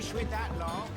finished with that lot?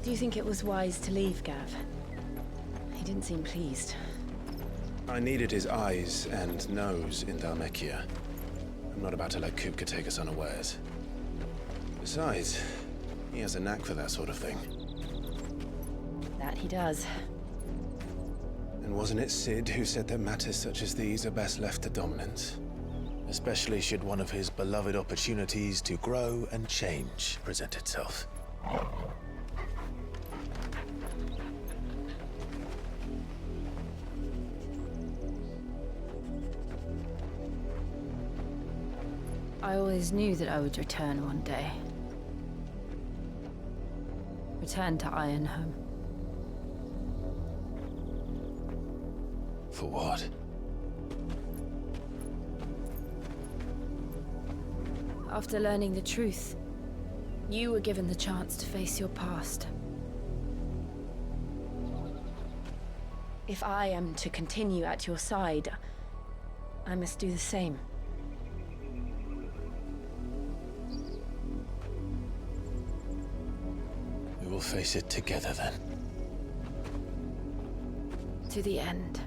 Do you think it was wise to leave, Gav? He didn't seem pleased. I needed his eyes and nose in Dhalmekia. I'm not about to let Kupka take us unawares. Besides, he has a knack for that sort of thing. That he does. And wasn't it Sid who said that matters such as these are best left to dominance? Especially should one of his beloved opportunities to grow and change present itself. I always knew that I would return one day. Return to Ironhome. For what? After learning the truth, you were given the chance to face your past. If I am to continue at your side, I must do the same. We will face it together then. To the end.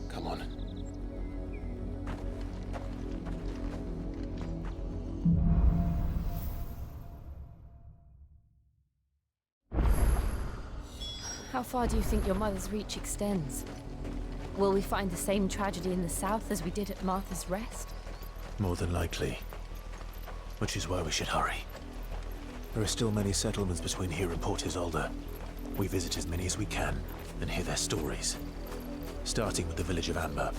Come on. How far do you think your mother's reach extends? Will we find the same tragedy in the south as we did at Martha's Rest? More than likely. Which is why we should hurry. There are still many settlements between here and Port Isolde. We visit as many as we can and hear their stories. Starting with the village of Amber.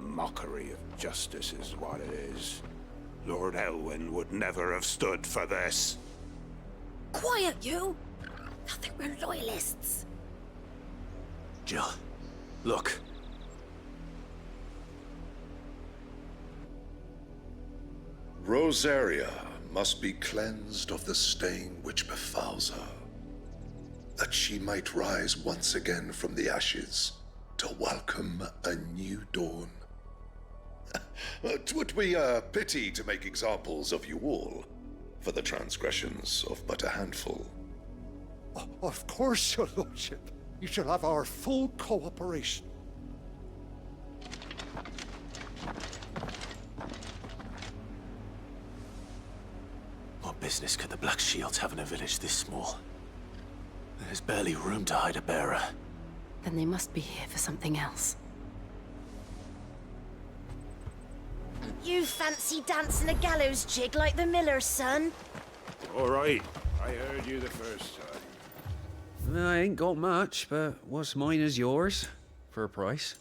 Mockery of justice is what it is. Lord Elwyn would never have stood for this. Quiet, you! I think we're loyalists. Jill, look. Rosaria must be cleansed of the stain which befouls her, that she might rise once again from the ashes to welcome a new dawn. 'Twould be a pity to make examples of you all, for the transgressions of but a handful. Of course, your lordship. You shall have our full cooperation. What business could the Black Shields have in a village this small? There's barely room to hide a bearer. Then they must be here for something else. You fancy dancing a gallows jig like the miller's son? All right, I heard you the first time. I ain't got much, but what's mine is yours, for a price.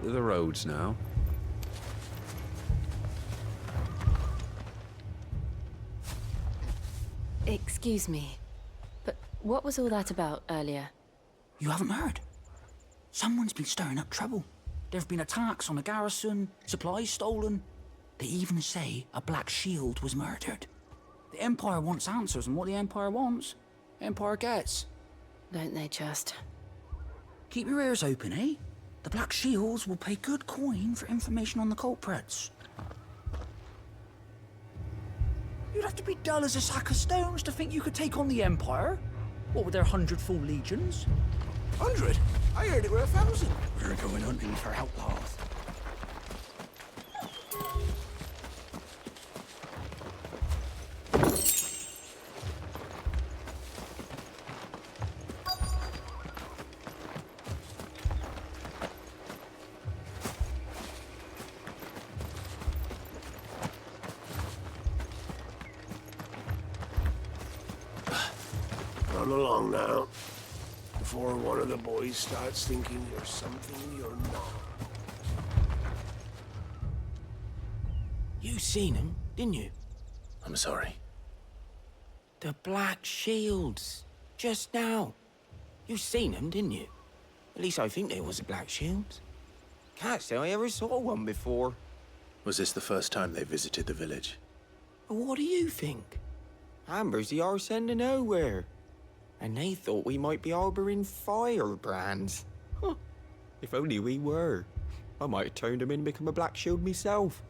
to the roads now. Excuse me, but what was all that about earlier? You haven't heard? Someone's been stirring up trouble. There have been attacks on the garrison, supplies stolen. They even say a Black Shield was murdered. The Empire wants answers, and what the Empire wants, Empire gets. Don't they just? Keep your ears open, eh? The Black Shields will pay good coin for information on the culprits. You'd have to be dull as a sack of stones to think you could take on the Empire. What with their 100 full legions? 100? I heard it were 1,000. We're going hunting for outlaws. Run along now, before one of the boys starts thinking you're something you're not. You seen him, didn't you? I'm sorry. The Black Shields. Just now. You seen them, didn't you? At least I think there was a Black Shields. Can't say I ever saw one before. Was this the first time they visited the village? But what do you think? Amber's the arse end of nowhere. And they thought we might be harboring firebrands. Huh. If only we were. I might have turned them in and become a Black Shield myself.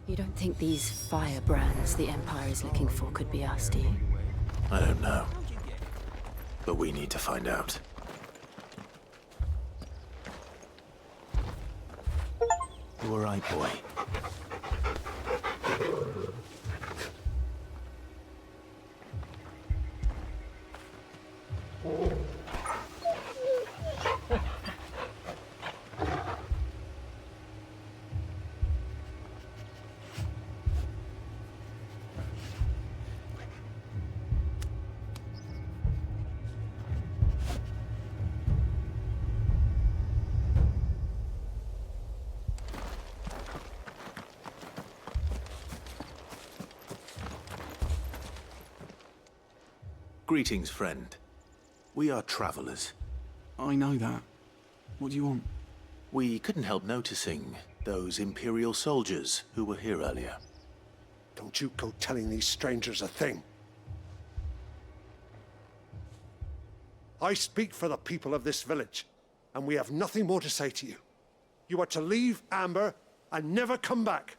You don't think these firebrands the Empire is looking for could be us, do you? I don't know. But we need to find out. You all right, boy? Greetings, friend. We are travelers. I know that. What do you want? We couldn't help noticing those Imperial soldiers who were here earlier. Don't you go telling these strangers a thing. I speak for the people of this village, and we have nothing more to say to you. You are to leave Amber and never come back.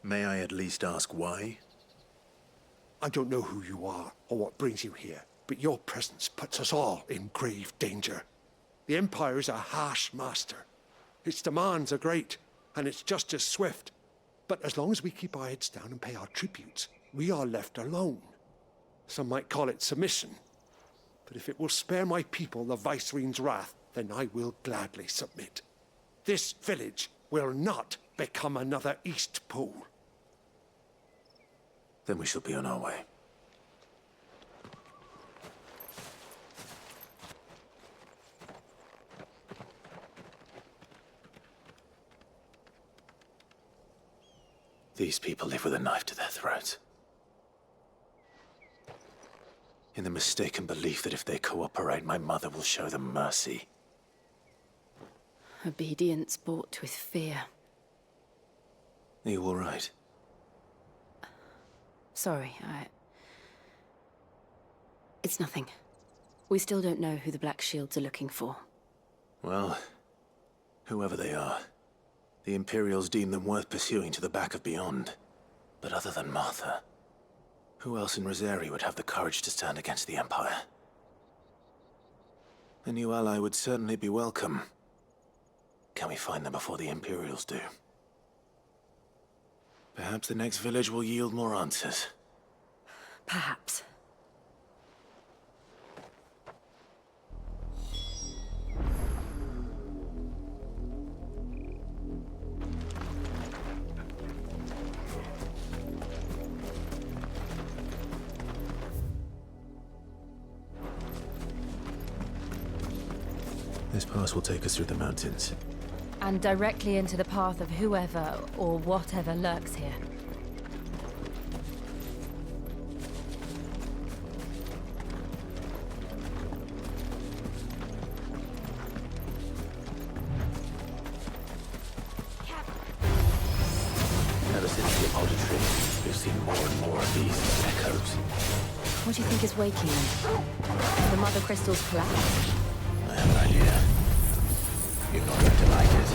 May I at least ask why? I don't know who you are or what brings you here, but your presence puts us all in grave danger. The Empire is a harsh master. Its demands are great, and its justice swift. But as long as we keep our heads down and pay our tributes, we are left alone. Some might call it submission. But if it will spare my people the Viceroy's wrath, then I will gladly submit. This village will not become another East Pool. Then we shall be on our way. These people live with a knife to their throats. In the mistaken belief that if they cooperate, my mother will show them mercy. Obedience bought with fear. Are you all right? Sorry, It's nothing. We still don't know who the Black Shields are looking for. Well, whoever they are, the Imperials deem them worth pursuing to the back of beyond. But other than Martha, who else in Rosaria would have the courage to stand against the Empire? A new ally would certainly be welcome. Can we find them before the Imperials do? Perhaps the next village will yield more answers. Perhaps. There This pass will take us through the mountains. And directly into the path of whoever or whatever lurks here. Ever since the auditory, we've seen more and more of these echoes. What do you think is waking them? The Mothercrystals collapse? I have an idea. You're not going to like it.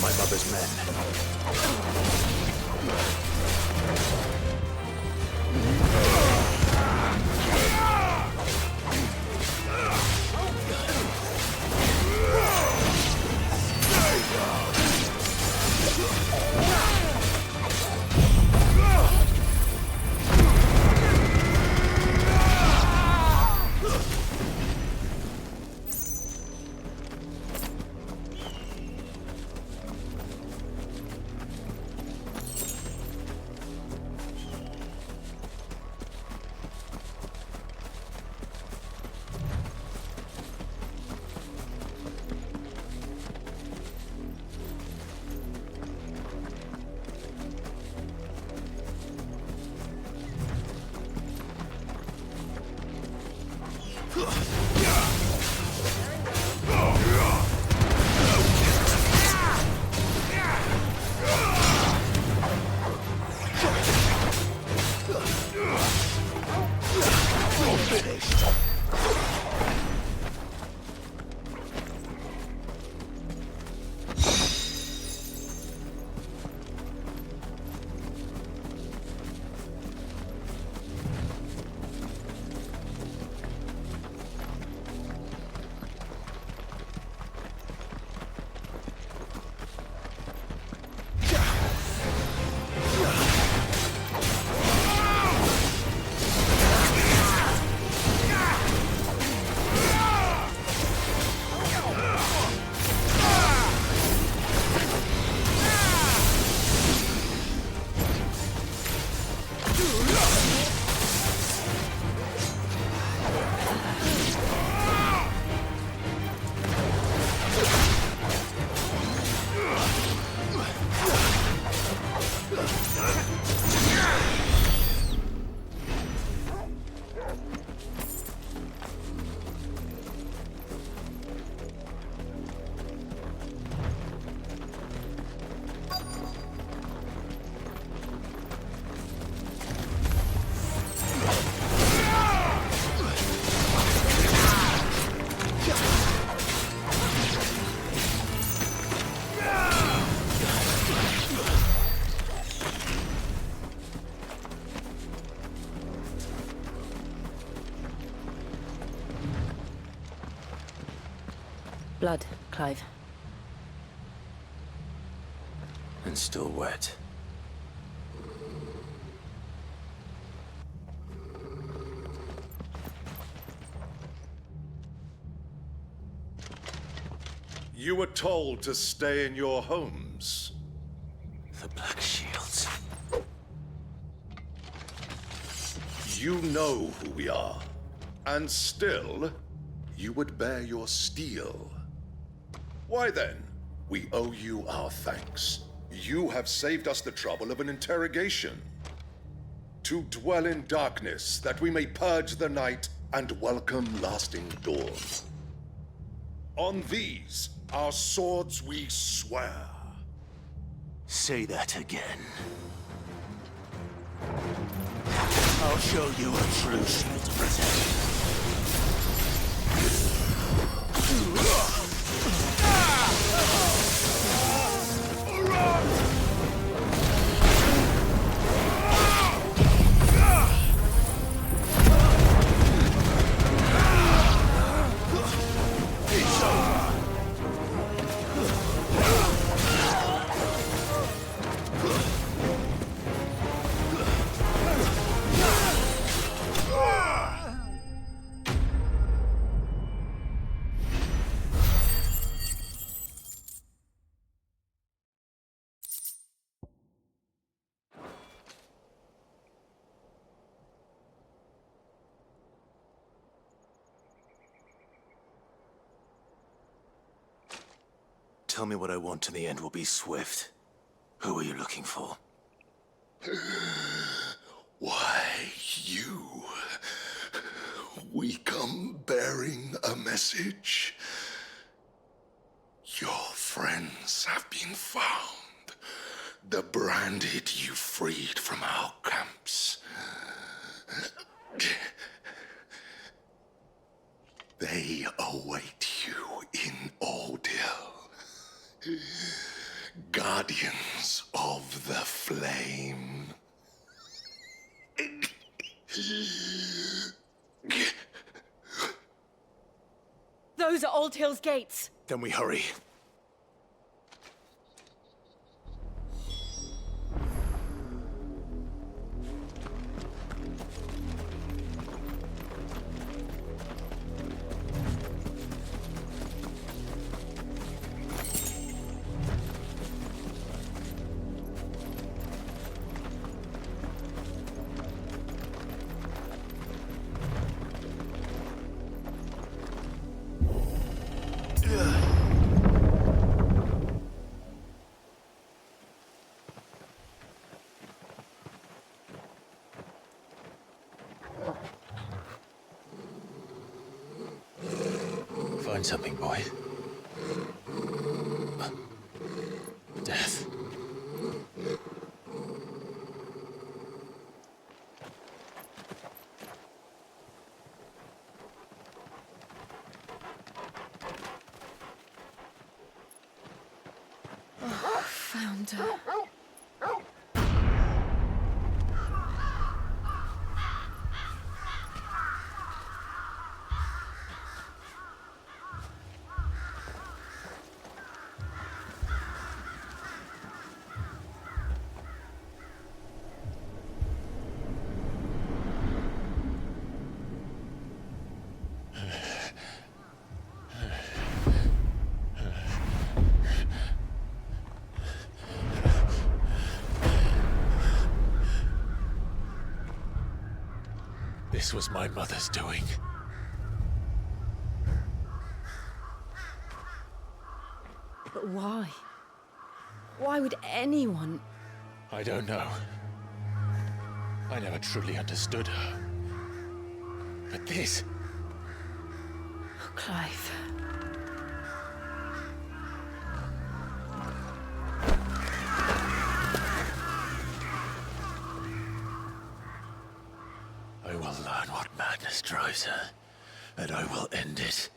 My mother's men. Blood, Clive. And still wet. You were told to stay in your homes. The Black Shields. You know who we are. And still, you would bear your steel. Why then, we owe you our thanks. You have saved us the trouble of an interrogation. To dwell in darkness, that we may purge the night and welcome lasting dawn. On these, our swords we swear. Say that again. I'll show you a true shield to protect. Tell me what I want and the end will be swift. Who are you looking for? Why, you. We come bearing a message. Your friends have been found. The branded you freed from our camps. They await you in Ordeal. Guardians of the Flame. Those are Old Hill's gates. Then we hurry. Find something, boy. Death. Oh, found her. This was my mother's doing. But why? Why would anyone? I don't know. I never truly understood her. But this... Oh, Clive. I will learn what madness drives her, and I will end it.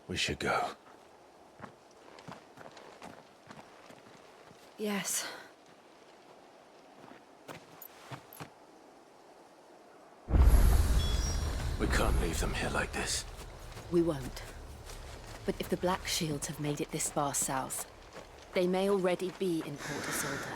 We should go. Yes. We can't leave them here like this. We won't. But if the Black Shields have made it this far south, they may already be in Port Isolde.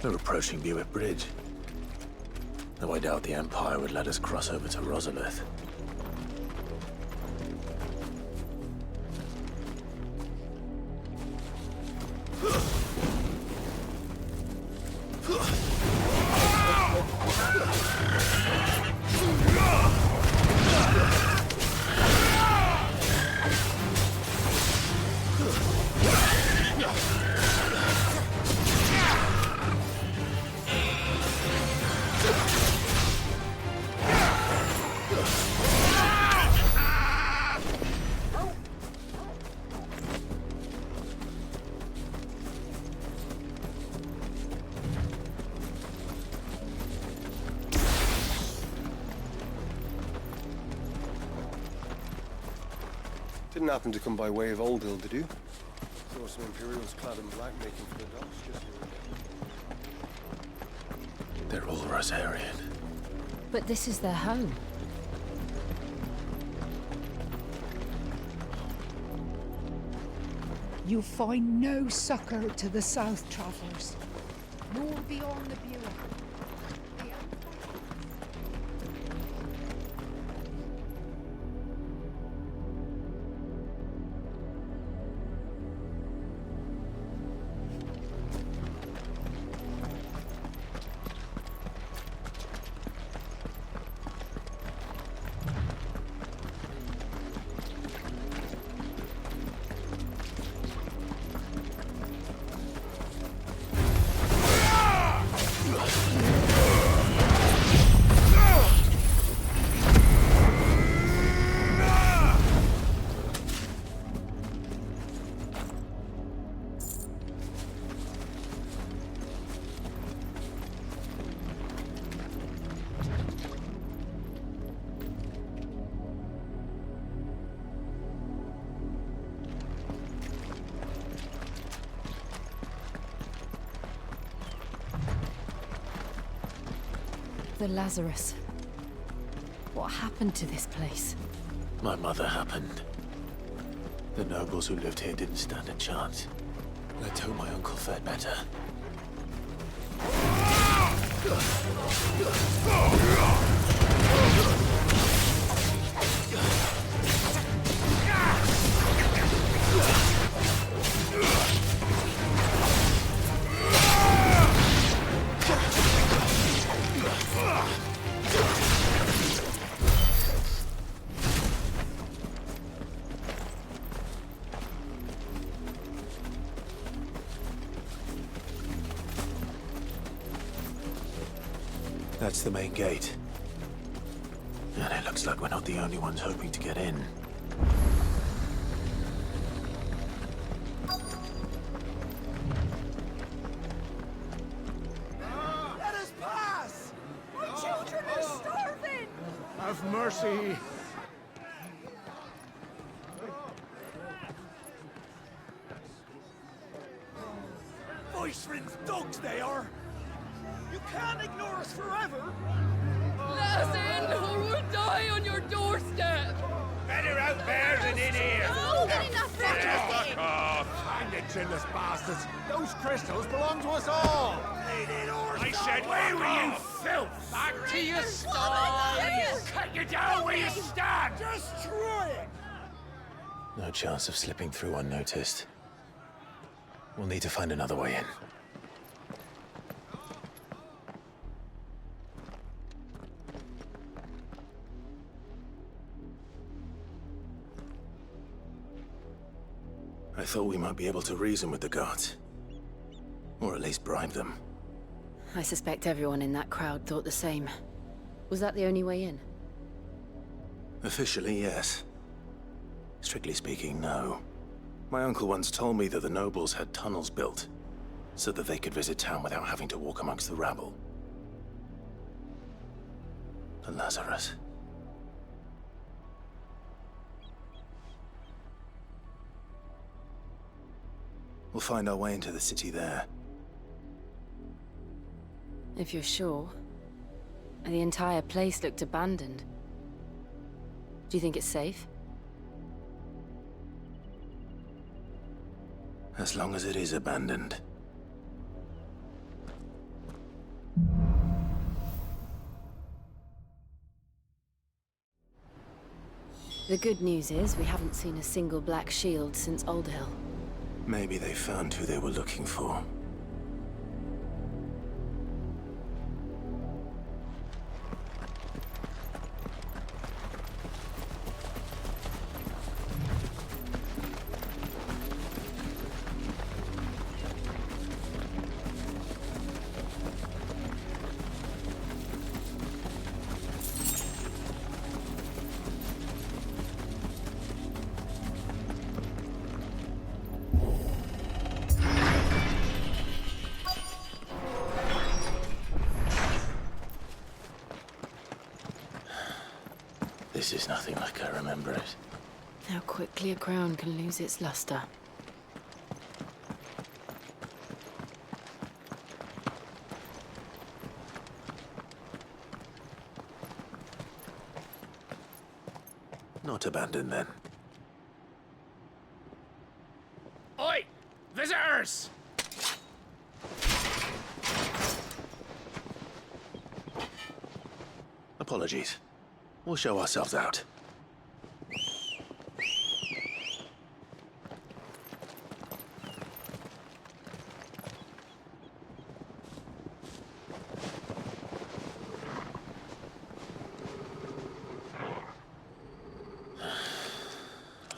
We're approaching Buick Bridge. Though I doubt the Empire would let us cross over to Rosalith. Didn't happen to come by way of Oldhill, did you? Saw some Imperials clad in black making for the docks just the other day. They're all Rosarian. But this is their home. You find no succor to the south, travellers, nor beyond the Buick. The Lazarus. What happened to this place? My mother happened. The nobles who lived here didn't stand a chance. Let's hope my uncle fared better. That's the main gate. And it looks like we're not the only ones hoping to get in. Let us pass! Our children are starving! Have mercy! Voice-rin's dogs they are! You can't ignore us forever! Let us in, or we'll die on your doorstep! Better out there than in here! Oh, get enough Fuck off! Hang the chinless bastards! Those crystals belong to us all! I said, where were you, filth? Back to your stall! Cut you down where you stand! Just try it! No chance of slipping through unnoticed. We'll need to find another way in. I thought we might be able to reason with the guards. Or at least bribe them. I suspect everyone in that crowd thought the same. Was that the only way in? Officially, yes. Strictly speaking, no. My uncle once told me that the nobles had tunnels built, so that they could visit town without having to walk amongst the rabble. The Lazarus. We'll find our way into the city there. If you're sure. The entire place looked abandoned. Do you think it's safe? As long as it is abandoned. The good news is we haven't seen a single black shield since Old Hill. Maybe they found who they were looking for. This is nothing like I remember it. How quickly a crown can lose its luster. Not abandoned then. Oi! Visitors! Apologies. We'll show ourselves out.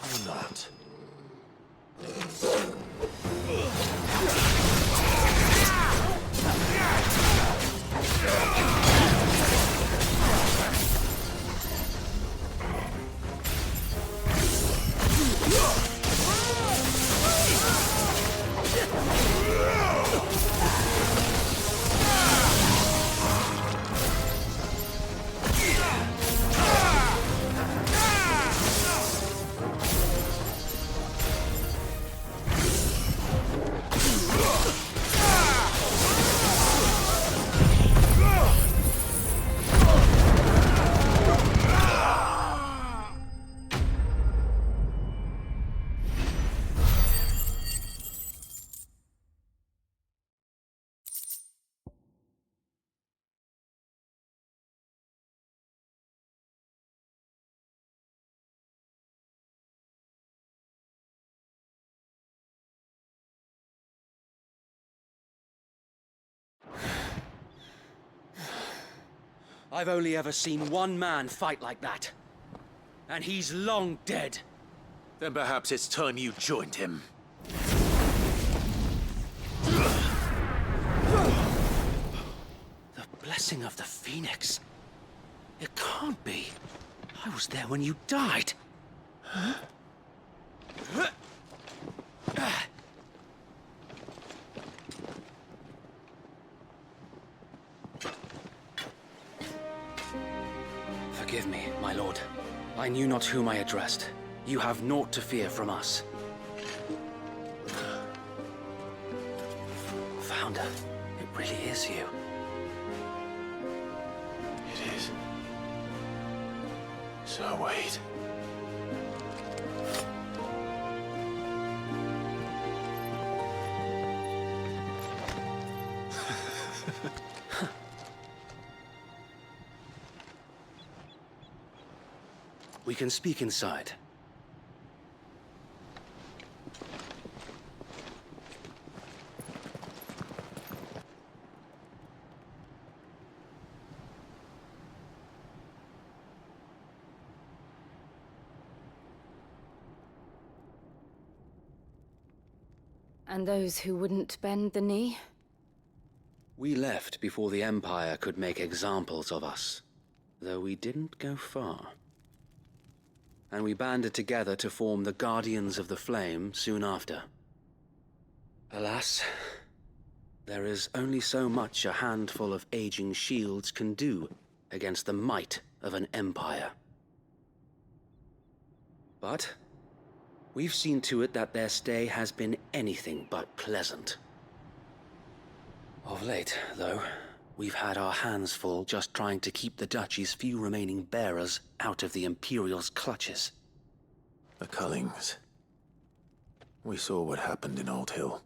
Or not. I've only ever seen one man fight like that. And he's long dead. Then perhaps it's time you joined him. The blessing of the Phoenix. It can't be. I was there when you died. Huh? Forgive me, my lord. I knew not whom I addressed. You have naught to fear from us. Founder, it really is you. It is. So wait. We can speak inside. And those who wouldn't bend the knee? We left before the Empire could make examples of us, though we didn't go far. And we banded together to form the Guardians of the Flame soon after. Alas, there is only so much a handful of aging shields can do against the might of an empire. But we've seen to it that their stay has been anything but pleasant. Of late, though, we've had our hands full just trying to keep the Duchy's few remaining bearers out of the Imperial's clutches. The Cullings. We saw what happened in Old Hill.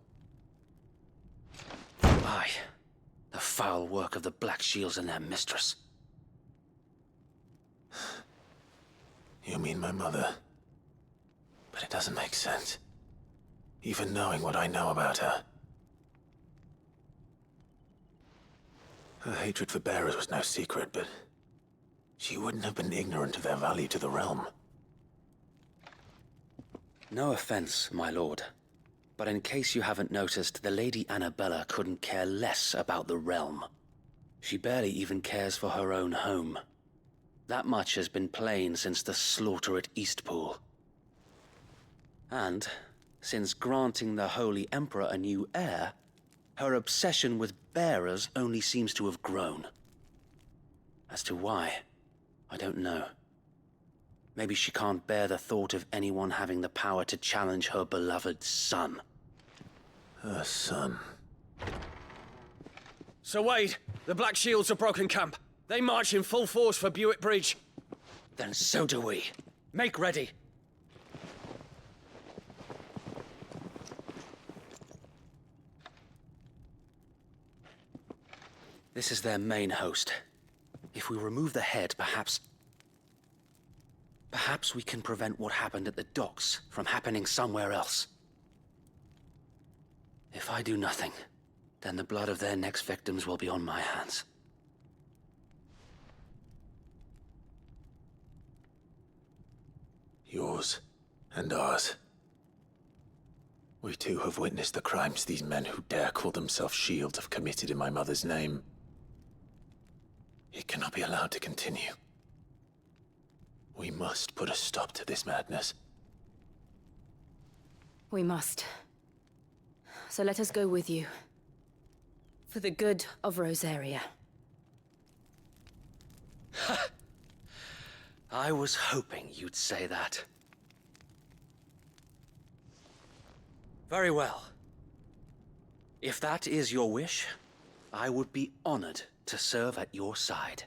Aye. The foul work of the Black Shields and their mistress. You mean my mother? But it doesn't make sense. Even knowing what I know about her. Her hatred for bearers was no secret, but she wouldn't have been ignorant of their value to the realm. No offense, my lord. But in case you haven't noticed, the Lady Annabella couldn't care less about the realm. She barely even cares for her own home. That much has been plain since the slaughter at Eastpool. And, since granting the Holy Emperor a new heir, her obsession with bearers only seems to have grown. As to why, I don't know. Maybe she can't bear the thought of anyone having the power to challenge her beloved son. Her son. Sir Wade, the Black Shields have broken camp. They march in full force for Buick Bridge. Then so do we. Make ready. This is their main host. If we remove the head, perhaps we can prevent what happened at the docks from happening somewhere else. If I do nothing, then the blood of their next victims will be on my hands. Yours and ours. We too have witnessed the crimes these men who dare call themselves shields have committed in my mother's name. It cannot be allowed to continue. We must put a stop to this madness. We must. So let us go with you. For the good of Rosaria. I was hoping you'd say that. Very well. If that is your wish, I would be honored to serve at your side.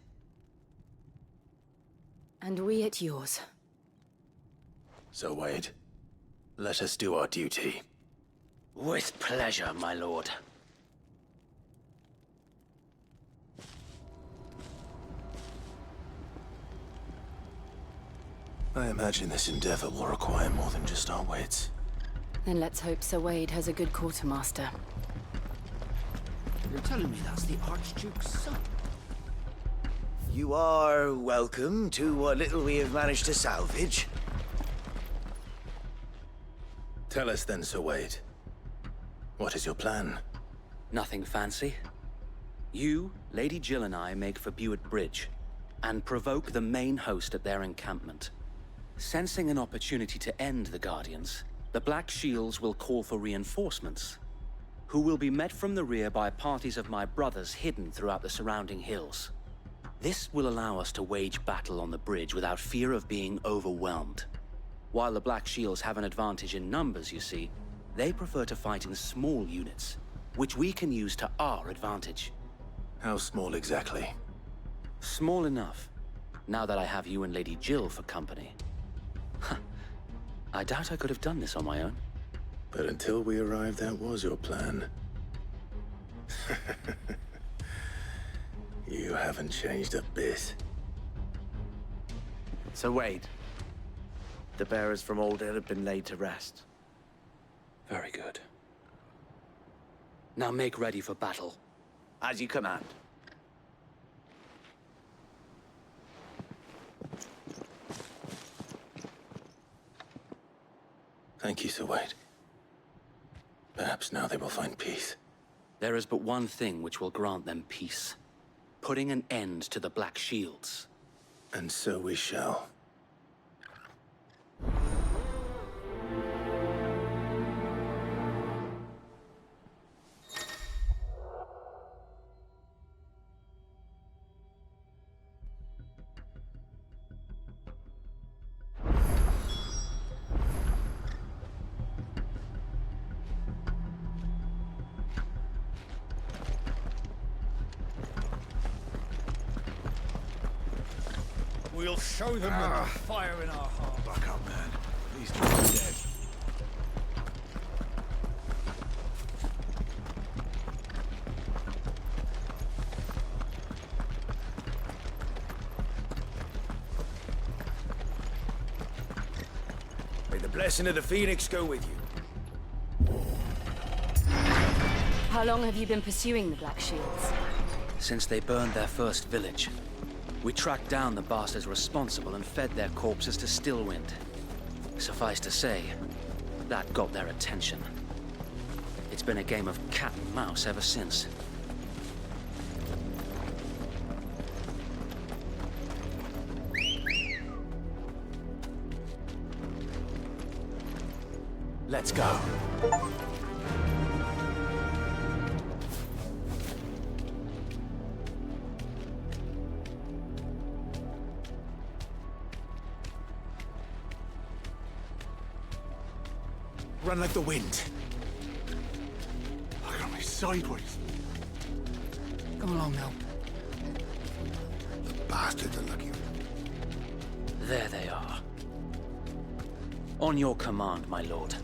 And we at yours. So, Wade, let us do our duty. With pleasure, my lord. I imagine this endeavor will require more than just our wits. Then let's hope Sir Wade has a good quartermaster. You're telling me that's the Archduke's son? You are welcome to what little we have managed to salvage. Tell us then, Sir Wade. What is your plan? Nothing fancy. You, Lady Jill and I make for Buick Bridge, and provoke the main host at their encampment. Sensing an opportunity to end the Guardians, the Black Shields will call for reinforcements, who will be met from the rear by parties of my brothers hidden throughout the surrounding hills. This will allow us to wage battle on the bridge without fear of being overwhelmed. While the Black Shields have an advantage in numbers, you see, they prefer to fight in small units, which we can use to our advantage. How small exactly? Small enough, now that I have you and Lady Jill for company. I doubt I could have done this on my own. But until we arrived, that was your plan. You haven't changed a bit. Sir Wade, the bearers from Old Hill have been laid to rest. Very good. Now make ready for battle. As you command. Thank you, Sir Wade. Perhaps now they will find peace. There is but one thing which will grant them peace. Putting an end to the Black Shields. And so we shall. We'll show them the fire in our hearts. Back up, man. These two are dead. blessing of the Phoenix go with you. How long have you been pursuing the Black Shields? Since they burned their first village. We tracked down the bastards responsible and fed their corpses to Stillwind. Suffice to say, that got their attention. It's been a game of cat and mouse ever since. Let's go. Run like the wind. Look at me sideways. Come along now. The bastards are lucky. There they are. On your command, my lord.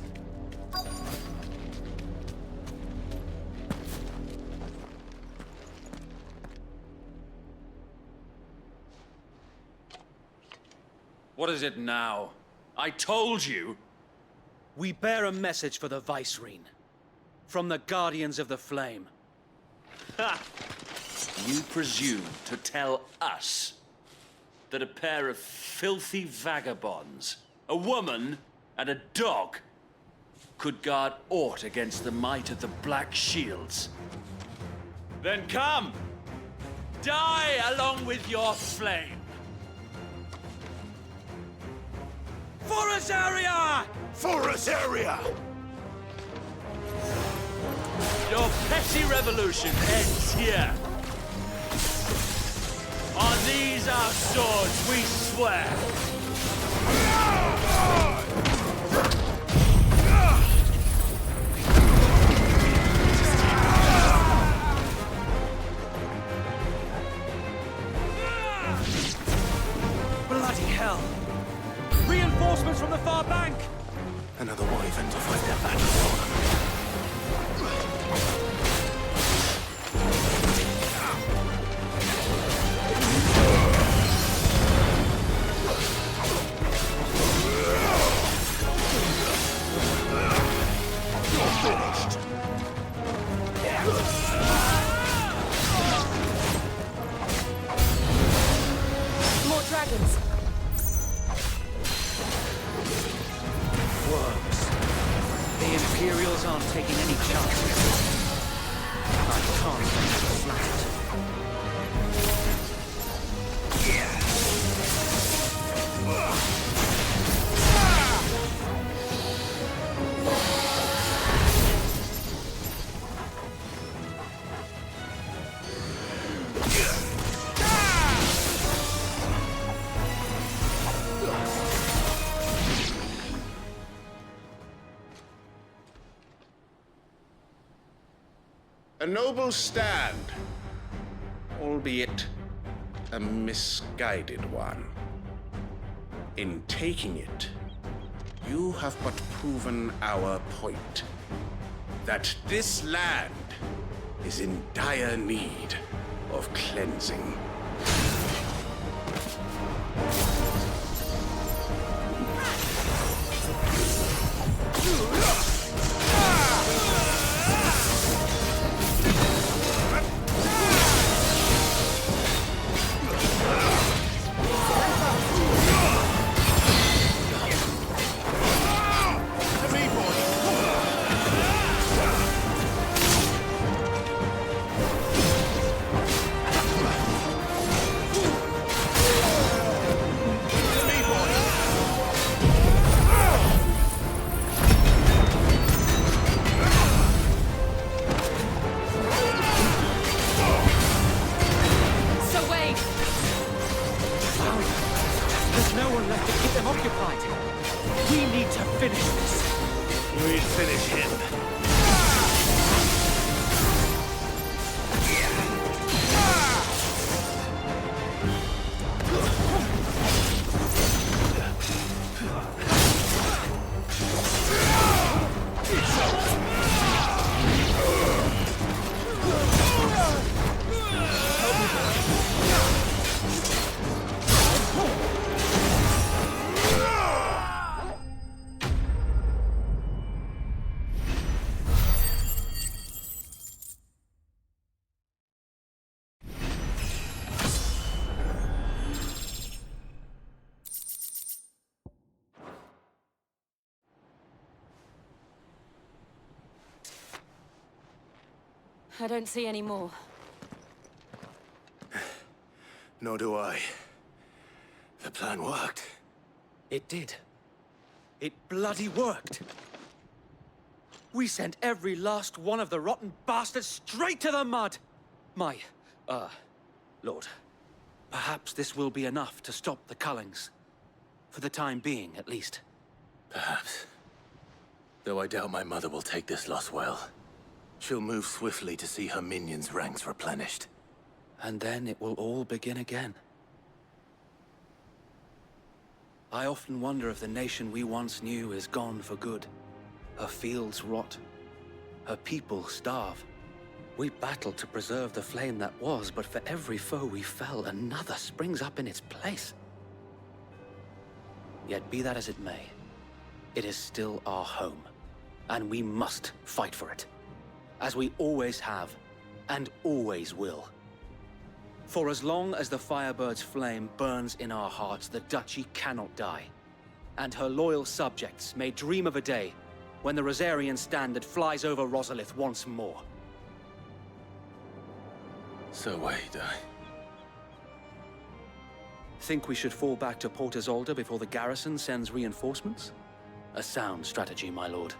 What is it now? I told you! We bear a message for the Vicereine. From the Guardians of the Flame. Ha! You presume to tell us that a pair of filthy vagabonds, a woman and a dog, could guard aught against the might of the Black Shields? Then come! Die along with your flame! For Rosaria! For Rosaria! Your petty revolution ends here. On these our swords we swear. Bloody hell! Reinforcements from the far bank! Another wyvern to fight their battle for. More dragons. The Imperials aren't taking any chances. I can't let them flat. A noble stand, albeit a misguided one. In taking it, you have but proven our point, that this land is in dire need of cleansing. I don't see any more. Nor do I. The plan worked. It did. It bloody worked. We sent every last one of the rotten bastards straight to the mud! My, Lord, perhaps this will be enough to stop the Cullings. For the time being, at least. Perhaps. Though I doubt my mother will take this loss well. She'll move swiftly to see her minions' ranks replenished. And then it will all begin again. I often wonder if the nation we once knew is gone for good. Her fields rot. Her people starve. We battled to preserve the flame that was, but for every foe we fell, another springs up in its place. Yet be that as it may, it is still our home, and we must fight for it. As we always have, and always will. For as long as the Firebird's flame burns in our hearts, the Duchy cannot die. And her loyal subjects may dream of a day when the Rosarian standard flies over Rosalith once more. So wait, Think we should fall back to Port Isolde before the garrison sends reinforcements? A sound strategy, my lord.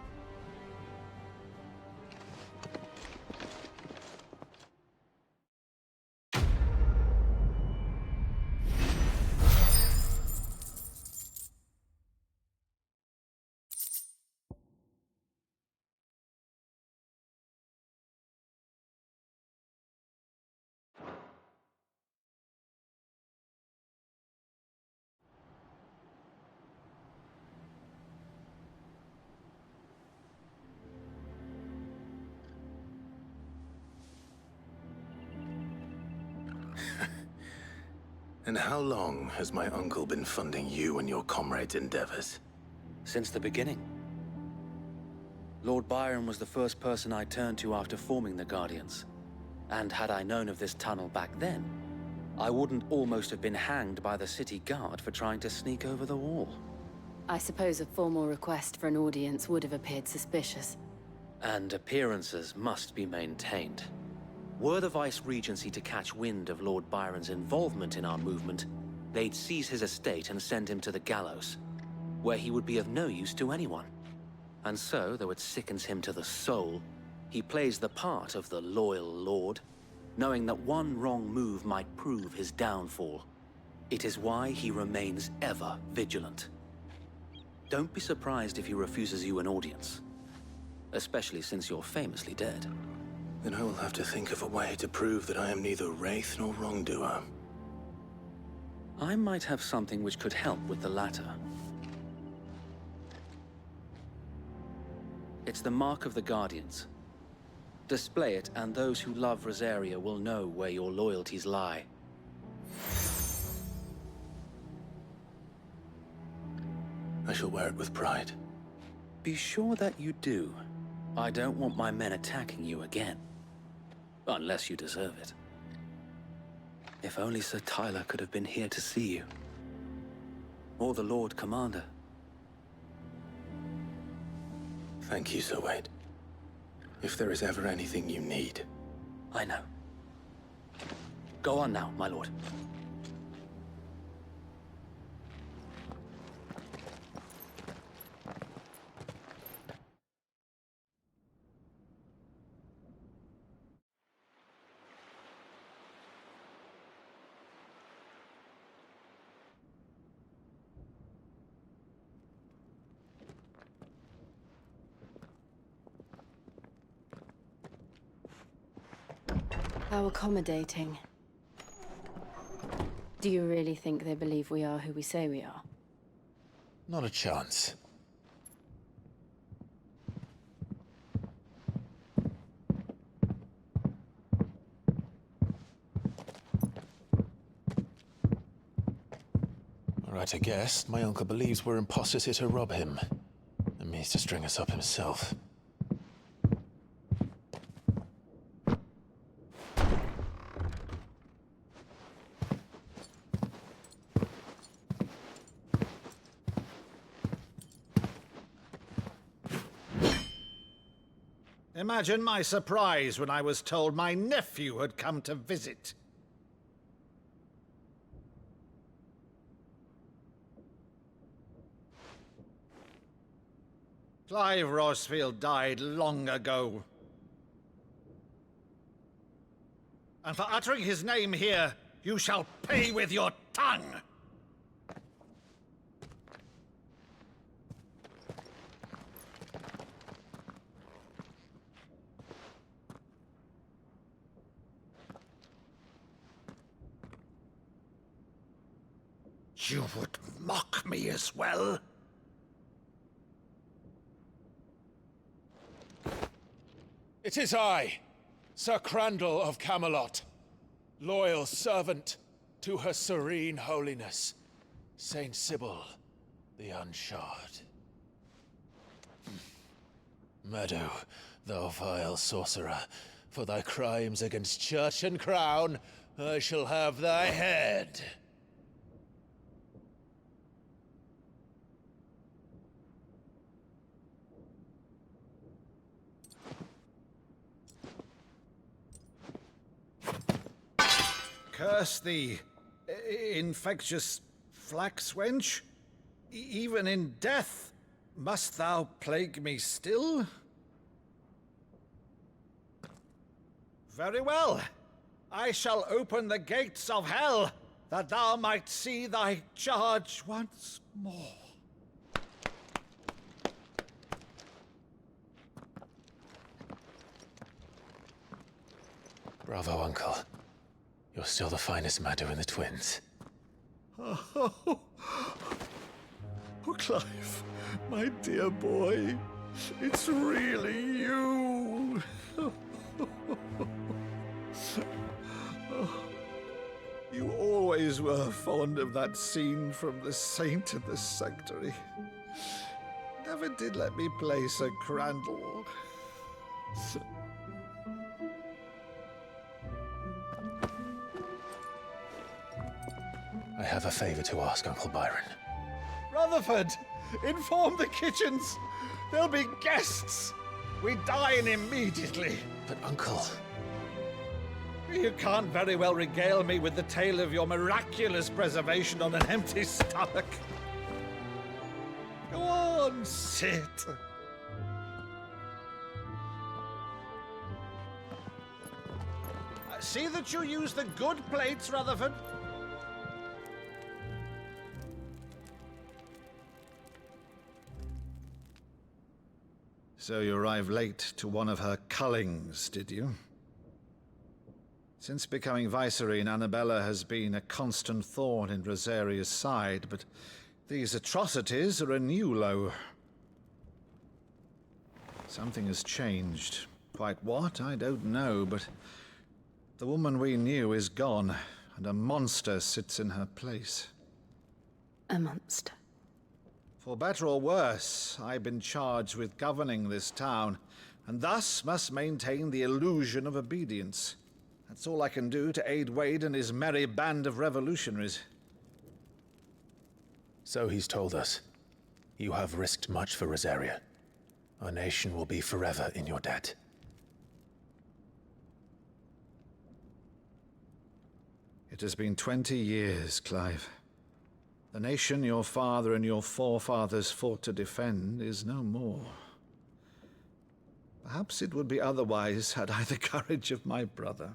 And how long has my uncle been funding you and your comrades' endeavors? Since the beginning. Lord Byron was the first person I turned to after forming the Guardians. And had I known of this tunnel back then, I wouldn't almost have been hanged by the city guard for trying to sneak over the wall. I suppose a formal request for an audience would have appeared suspicious. And appearances must be maintained. Were the Vice-Regency to catch wind of Lord Byron's involvement in our movement, they'd seize his estate and send him to the gallows, where he would be of no use to anyone. And so, though it sickens him to the soul, he plays the part of the loyal lord, knowing that one wrong move might prove his downfall. It is why he remains ever vigilant. Don't be surprised if he refuses you an audience, especially since you're famously dead. Then I will have to think of a way to prove that I am neither wraith nor wrongdoer. I might have something which could help with the latter. It's the mark of the Guardians. Display it, and those who love Rosaria will know where your loyalties lie. I shall wear it with pride. Be sure that you do. I don't want my men attacking you again. Unless you deserve it. If only Sir Tyler could have been here to see you. Or the Lord Commander. Thank you, Sir Wade. If there is ever anything you need. I know. Go on now, my lord. How accommodating. Do you really think they believe we are who we say we are? Not a chance. All right, I guess. My uncle believes we're imposters here to rob him. And means to string us up himself. Imagine my surprise when I was told my nephew had come to visit. Clive Rosfield died long ago. And for uttering his name here, you shall pay with your tongue! You would mock me as well? It is I, Sir Crandall of Camelot, loyal servant to Her Serene Holiness, Saint Sybil the Unshod. Meadow, thou vile sorcerer, for thy crimes against church and crown, I shall have thy head. Curse thee, infectious flax wench. Even in death, must thou plague me still? Very well. I shall open the gates of hell, that thou might see thy charge once more. Bravo, Uncle. You're still the finest Meadow in the twins. Oh, Clive, my dear boy, it's really you. You always were fond of that scene from The Saint and the Sanctuary. Never did let me play Sir Crandall. I have a favor to ask, Uncle Byron. Rutherford, inform the kitchens. There'll be guests. We dine immediately. But, Uncle... You can't very well regale me with the tale of your miraculous preservation on an empty stomach. Go on, sit. See that you use the good plates, Rutherford. So you arrived late to one of her cullings, did you? Since becoming Vicereine, Annabella has been a constant thorn in Rosaria's side, but these atrocities are a new low. Something has changed. Quite what, I don't know, but the woman we knew is gone, and a monster sits in her place. A monster? For better or worse, I've been charged with governing this town, and thus must maintain the illusion of obedience. That's all I can do to aid Wade and his merry band of revolutionaries. So he's told us. You have risked much for Rosaria. Our nation will be forever in your debt. It has been 20 years, Clive. The nation your father and your forefathers fought to defend is no more. Perhaps it would be otherwise had I the courage of my brother.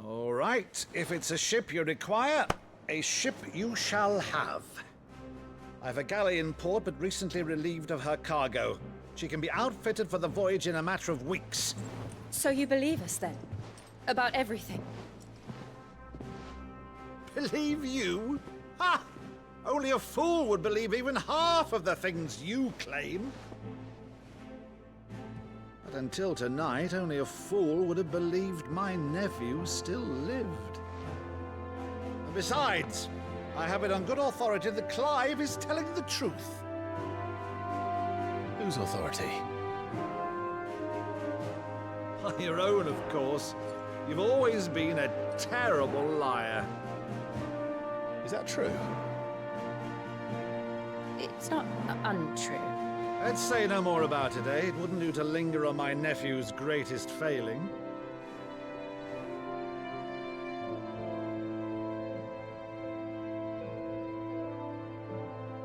All right, if it's a ship you require, a ship you shall have. I've a galley in port, but recently relieved of her cargo. She can be outfitted for the voyage in a matter of weeks. So you believe us, then? About everything? Believe you? Ha! Only a fool would believe even half of the things you claim. But until tonight, only a fool would have believed my nephew still lived. And besides, I have it on good authority that Clive is telling the truth. Whose authority? On your own, of course. You've always been a terrible liar. Is that true? It's not untrue. Let's say no more about it, eh? It wouldn't do to linger on my nephew's greatest failing.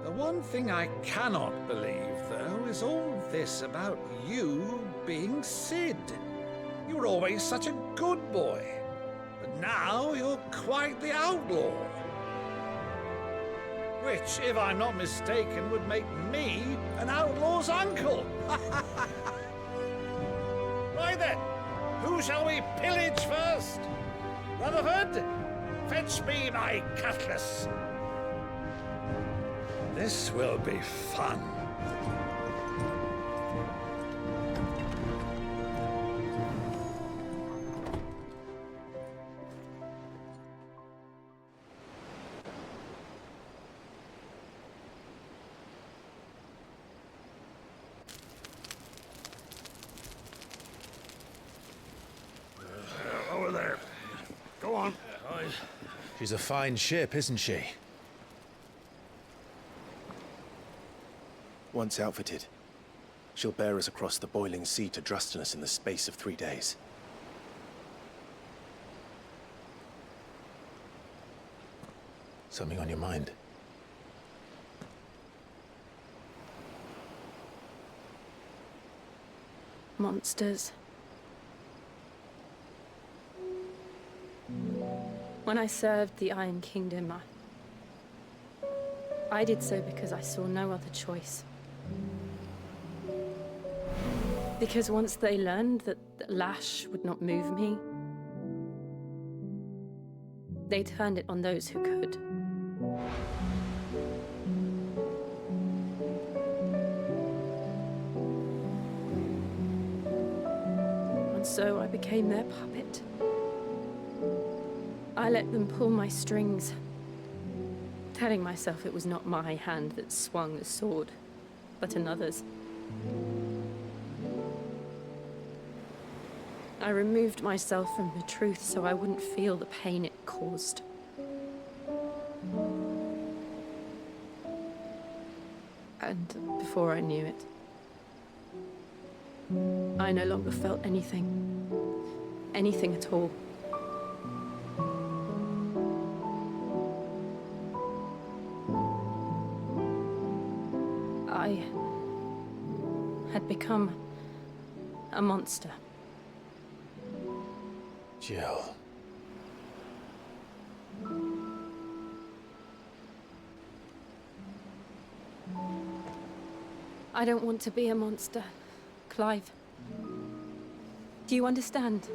The one thing I cannot believe, though, is all this about you being Cid. You were always such a good boy, but now you're quite the outlaw. Which, if I'm not mistaken, would make me an outlaw's uncle. Right then, who shall we pillage first? Brotherhood, fetch me my cutlass. This will be fun. Over there. Go on. She's a fine ship, isn't she? Once outfitted, she'll bear us across the boiling sea to Drustenus in the space of 3 days. Something on your mind? Monsters. When I served the Iron Kingdom, I did so because I saw no other choice. Because once they learned that Lash would not move me, they turned it on those who could. And so I became their puppet. I let them pull my strings, telling myself it was not my hand that swung the sword, but another's. I removed myself from the truth so I wouldn't feel the pain it caused. And before I knew it, I no longer felt anything. Anything at all. I had become a monster. Jill. I don't want to be a monster, Clive. Do you understand?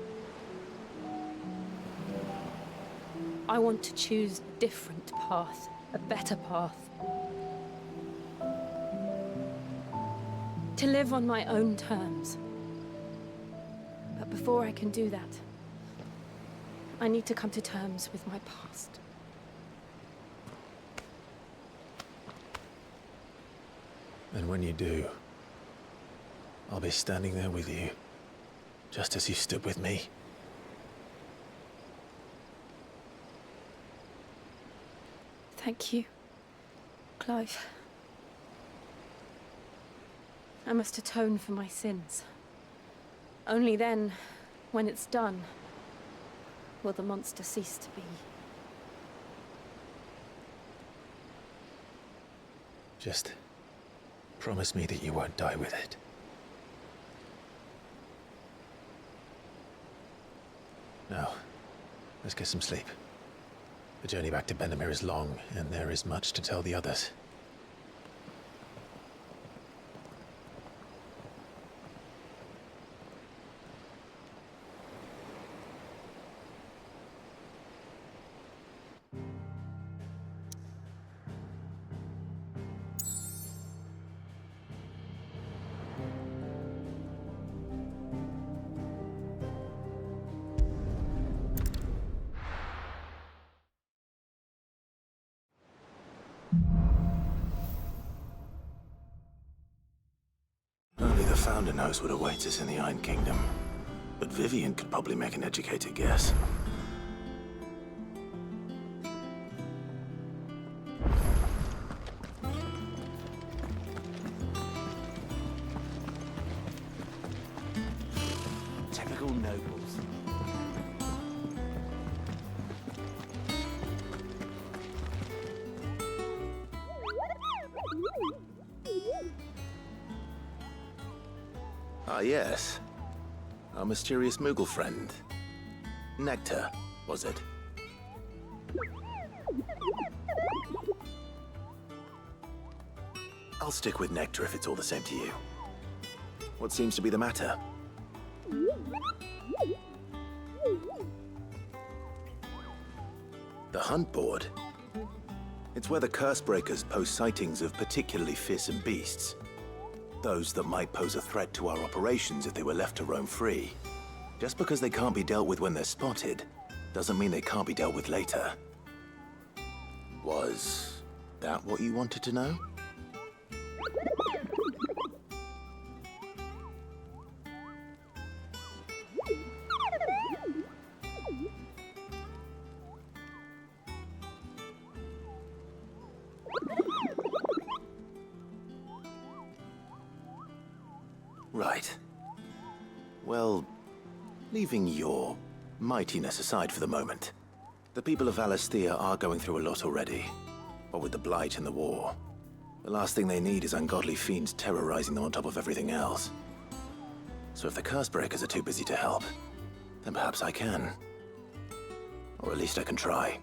I want to choose a different path, a better path. To live on my own terms. But before I can do that, I need to come to terms with my past. And when you do, I'll be standing there with you, just as you stood with me. Thank you, Clive. I must atone for my sins. Only then, when it's done, will the monster cease to be. Just promise me that you won't die with it. Now, let's get some sleep. The journey back to Benamir is long, and there is much to tell the others. Only the Founder knows what awaits us in the Iron Kingdom. But Vivian could probably make an educated guess. local nobles. Ah, yes. Our mysterious Moogle friend. Nectar, was it? I'll stick with Nectar if it's all the same to you. What seems to be the matter? The Hunt Board? It's where the Cursebreakers post sightings of particularly fearsome beasts. Those that might pose a threat to our operations if they were left to roam free. Just because they can't be dealt with when they're spotted, doesn't mean they can't be dealt with later. Was that what you wanted to know? Right. Well, leaving your mightiness aside for the moment, the people of Valisthea are going through a lot already. What with the Blight and the war, the last thing they need is ungodly fiends terrorizing them on top of everything else. So if the Cursebreakers are too busy to help, then perhaps I can. Or at least I can try.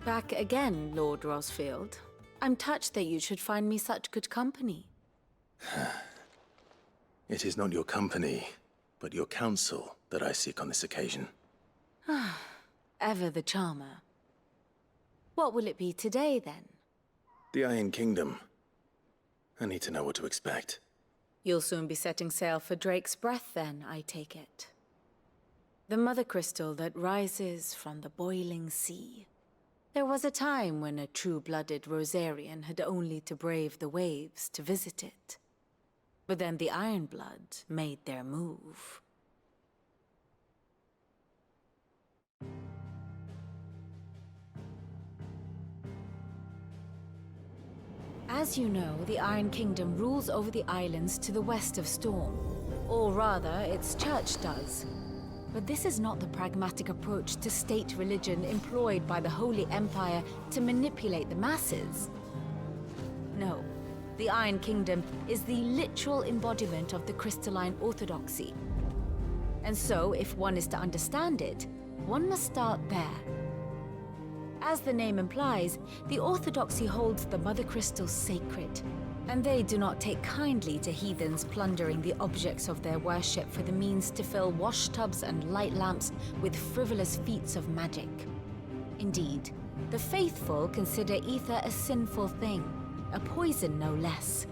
Back again, Lord Rosfield. I'm touched that you should find me such good company. It is not your company, but your counsel that I seek on this occasion. Ever the charmer. What will it be today, then? The Iron Kingdom. I need to know what to expect. You'll soon be setting sail for Drake's Breath, then, I take it. The Mothercrystal that rises from the boiling sea. There was a time when a true-blooded Rosarian had only to brave the waves to visit it. But then the Ironblood made their move. As you know, the Iron Kingdom rules over the islands to the west of Storm. Or rather, its church does. But this is not the pragmatic approach to state religion employed by the Holy Empire to manipulate the masses. No, the Iron Kingdom is the literal embodiment of the crystalline orthodoxy. And so, if one is to understand it, one must start there. As the name implies, the orthodoxy holds the Mothercrystals sacred, and they do not take kindly to heathens plundering the objects of their worship for the means to fill washtubs and light lamps with frivolous feats of magic. Indeed, the faithful consider ether a sinful thing, a poison no less.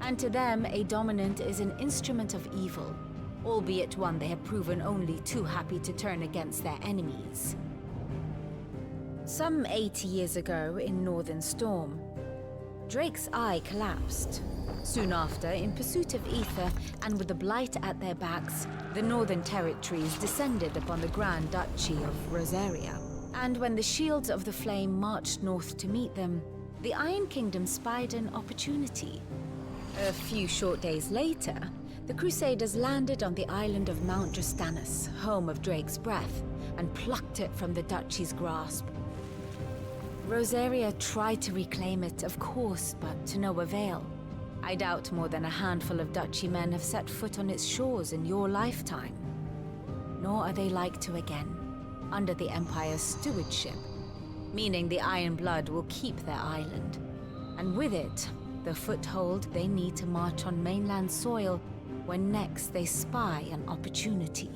And to them, a dominant is an instrument of evil, albeit one they have proven only too happy to turn against their enemies. Some 80 years ago in Northern Storm, Drake's eye collapsed. Soon after, in pursuit of ether and with the Blight at their backs, the Northern Territories descended upon the Grand Duchy of Rosaria. And when the Shields of the Flame marched north to meet them, the Iron Kingdom spied an opportunity. A few short days later, the Crusaders landed on the island of Mount Drastanus, home of Drake's Breath, and plucked it from the Duchy's grasp. Rosaria tried to reclaim it, of course, but to no avail. I doubt more than a handful of Duchy men have set foot on its shores in your lifetime. Nor are they like to again, under the Empire's stewardship, meaning the Iron Blood will keep their island, and with it, the foothold they need to march on mainland soil when next they spy an opportunity.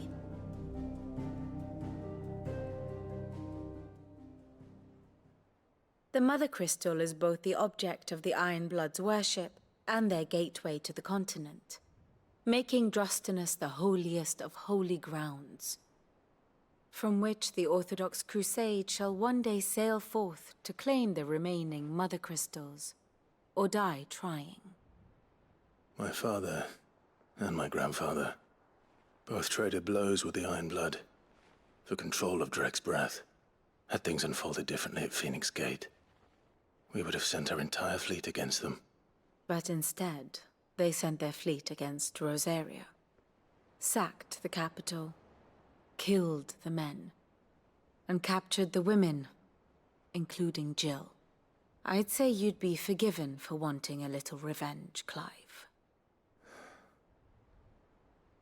The Mothercrystal is both the object of the Ironblood's worship and their gateway to the continent, making Drastanus the holiest of holy grounds. from which the Orthodox Crusade shall one day sail forth to claim the remaining Mothercrystals, or die trying. My father and my grandfather both traded blows with the Iron Blood for control of Drake's breath. Had things unfolded differently at Phoenix Gate, we would have sent our entire fleet against them. But instead, they sent their fleet against Rosaria, sacked the capital, killed the men, and captured the women, including Jill. I'd say you'd be forgiven for wanting a little revenge, Clive.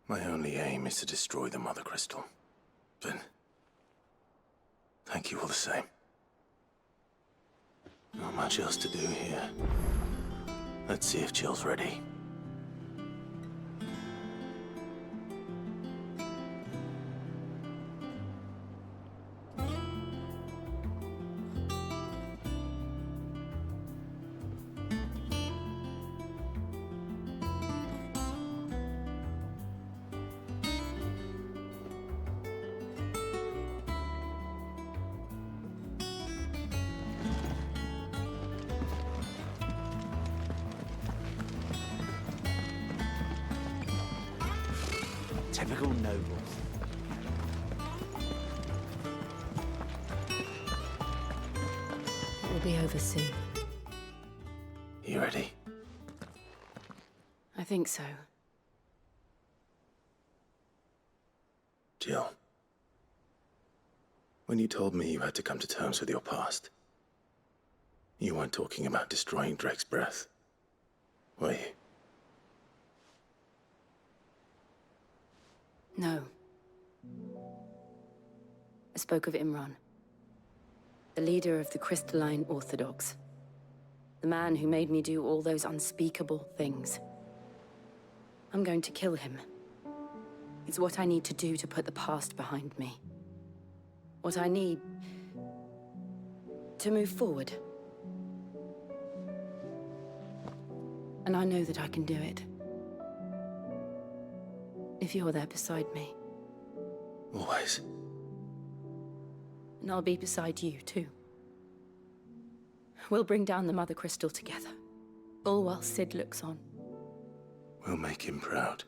My only aim is to destroy the Mother Crystal. But thank you all the same. Not much else to do here. Let's see if Jill's ready. Typical noble. It will be over soon. You ready? I think so. Jill. When you told me you had to come to terms with your past, you weren't talking about destroying Drake's breath, were you? No. I spoke of Imran, the leader of the Crystalline Orthodox. The man who made me do all those unspeakable things. I'm going to kill him. It's what I need to do to put the past behind me. What I need to move forward. And I know that I can do it. If you're there beside me. Always. And I'll be beside you, too. We'll bring down the Mother Crystal together. All while Sid looks on. We'll make him proud.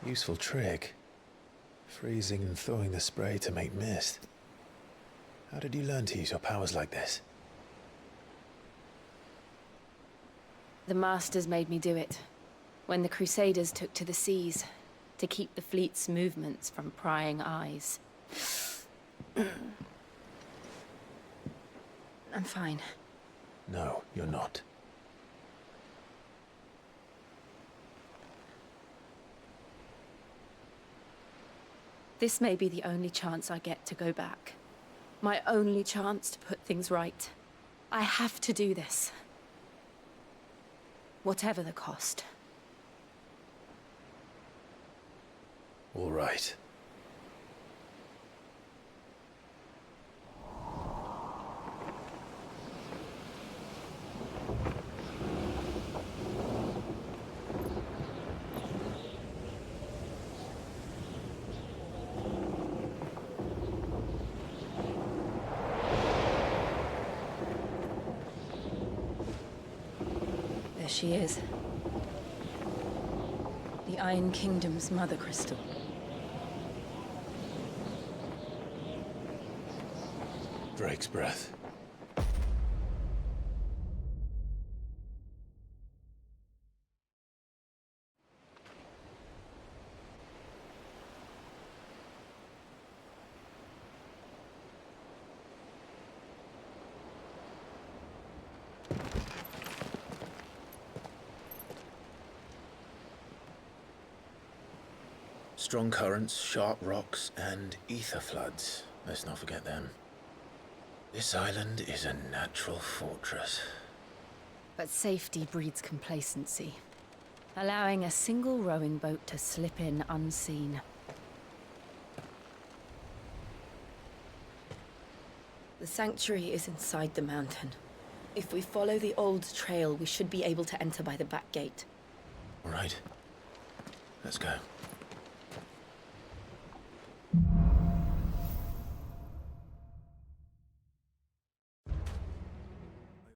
Useful trick. Freezing and thawing the spray to make mist. How did you learn to use your powers like this? The Masters made me do it. When the Crusaders took to the seas, to keep the fleet's movements from prying eyes. I'm fine. No, you're not. This may be the only chance I get to go back. My only chance to put things right. I have to do this. Whatever the cost. All right. There she is. The Iron Kingdom's Mother Crystal. Drake's breath. Strong currents, sharp rocks, and ether floods. Let's not forget them. This island is a natural fortress. But safety breeds complacency, allowing a single rowing boat to slip in unseen. The sanctuary is inside the mountain. If we follow the old trail, we should be able to enter by the back gate. All right. Let's go.